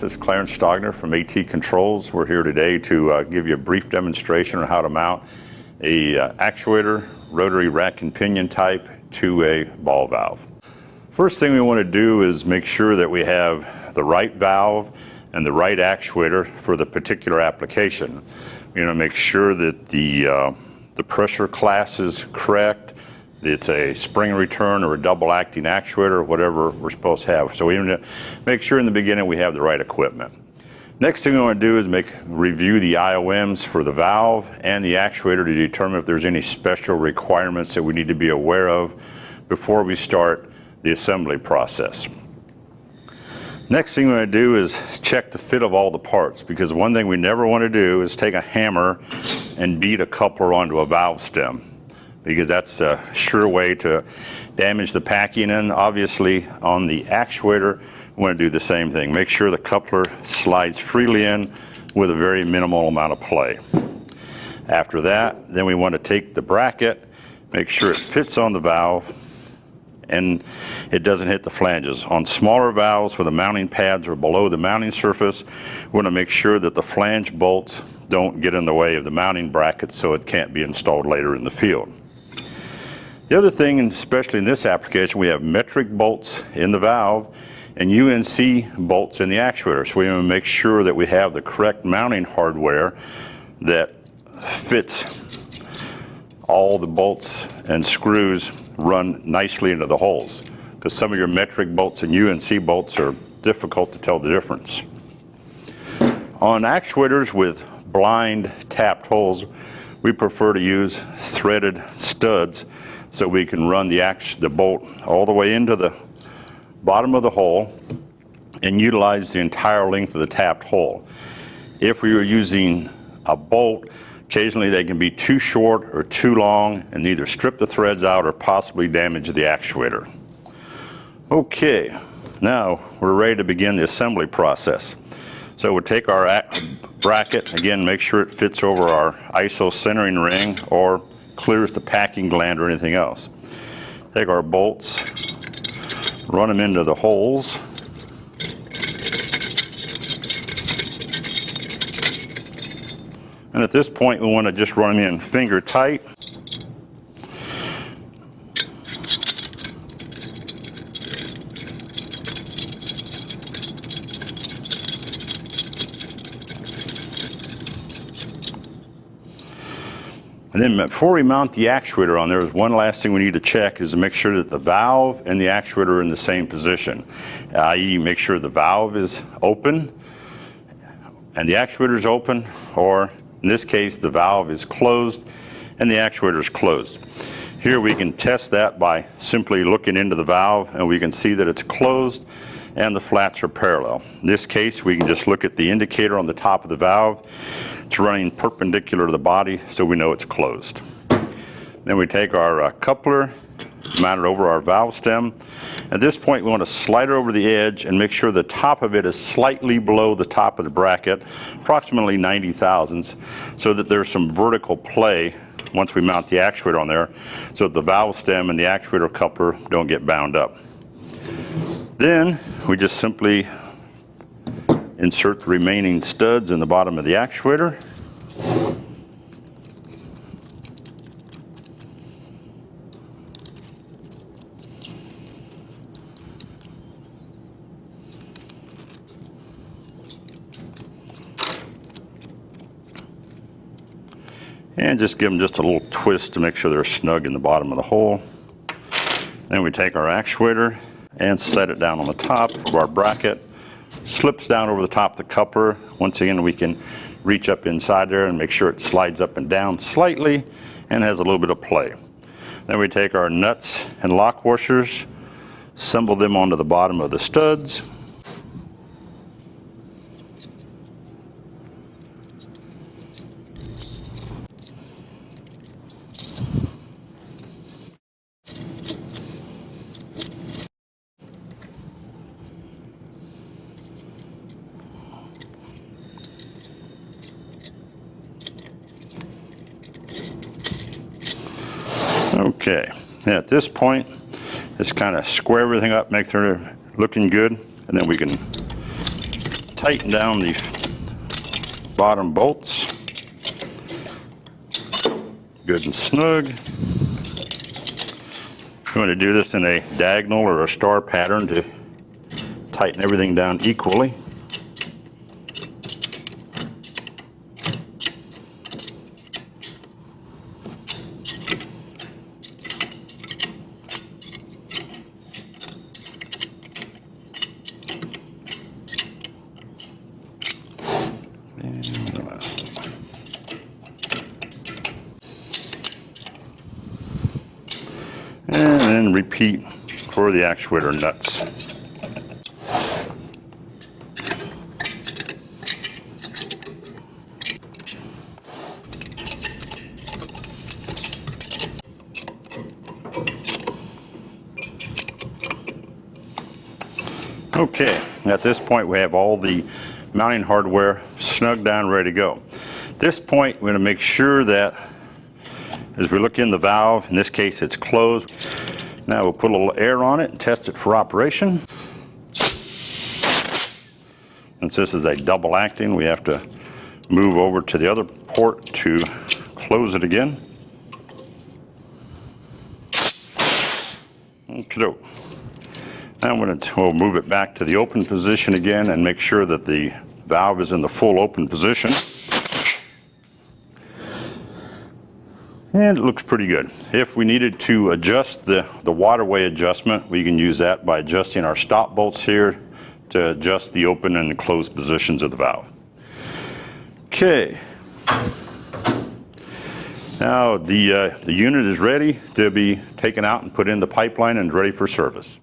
this is Clarence Stogner from AT Controls. We're here today to give you a brief demonstration on how to mount a actuator, rotary rack and pinion type, to a ball valve. First thing we want to do is make sure that we have the right valve and the right actuator for the particular application. You know, make sure that the pressure class is correct. It's a spring return or a double acting actuator or whatever we're supposed to have. So we need to make sure in the beginning we have the right equipment. Next thing we want to do is review the IOMs for the valve and the actuator to determine if there's any special requirements that we need to be aware of before we start the assembly process. Next thing we want to do is check the fit of all the parts, because one thing we never want to do is take a hammer and beat a coupler onto a valve stem, because that's a sure way to damage the packing. And obviously on the actuator, we want to do the same thing. Make sure the coupler slides freely in with a very minimal amount of play. After that, then we want to take the bracket, make sure it fits on the valve and it doesn't hit the flanges. On smaller valves where the mounting pads are below the mounting surface, we want to make sure that the flange bolts don't get in the way of the mounting bracket so it can't be installed later in the field. The other thing, and especially in this application, we have metric bolts in the valve and UNC bolts in the actuator. So we want to make sure that we have the correct mounting hardware that fits all the bolts and screws run nicely into the holes, because some of your metric bolts and UNC bolts are difficult to tell the difference. On actuators with blind tapped holes, we prefer to use threaded studs so we can run the bolt all the way into the bottom of the hole and utilize the entire length of the tapped hole. If we were using a bolt, occasionally they can be too short or too long and either strip the threads out or possibly damage the actuator. Okay, now we're ready to begin the assembly process. So we'll take our bracket, again make sure it fits over our ISO centering ring or clears the packing gland or anything else. Take our bolts, run them into the holes. And at this point, we want to just run them in finger tight. And then before we mount the actuator on there, there's one last thing we need to check, is to make sure that the valve and the actuator are in the same position, i.e. make sure the valve is open and the actuator is open, or in this case, the valve is closed and the actuator is closed. Here we can test that by simply looking into the valve, and we can see that it's closed and the flats are parallel. In this case, we can just look at the indicator on the top of the valve. It's running perpendicular to the body, so we know it's closed. Then we take our coupler, mount it over our valve stem. At this point, we want to slide it over the edge and make sure the top of it is slightly below the top of the bracket, approximately 90 thousandths, so that there's some vertical play once we mount the actuator on there, so that the valve stem and the actuator coupler don't get bound up. Then we just simply insert the remaining studs in the bottom of the actuator. And just give them just a little twist to make sure they're snug in the bottom of the hole. Then we take our actuator and set it down on the top of our bracket. Slips down over the top of the coupler. Once again, we can reach up inside there and make sure it slides up and down slightly and has a little bit of play. Then we take our nuts and lock washers, assemble them onto the bottom of the studs. Okay, at this point, just kind of square everything up, make sure they're looking good, and then we can tighten down the bottom bolts. Good and snug. I'm going to do this in a diagonal or a star pattern to tighten everything down equally. And then repeat for the actuator nuts. Okay, at this point we have all the mounting hardware snug down, ready to go. At this point we're going to make sure that as we look in the valve, in this case it's closed. Now we'll put a little air on it and test it for operation. Since this is a double acting, we have to move over to the other port to close it again. Okay. Now we'll move it back to the open position again and make sure that the valve is in the full open position. And it looks pretty good. If we needed to adjust the waterway adjustment, we can use that by adjusting our stop bolts here to adjust the open and the closed positions of the valve. Okay. Now the unit is ready to be taken out and put in the pipeline and ready for service.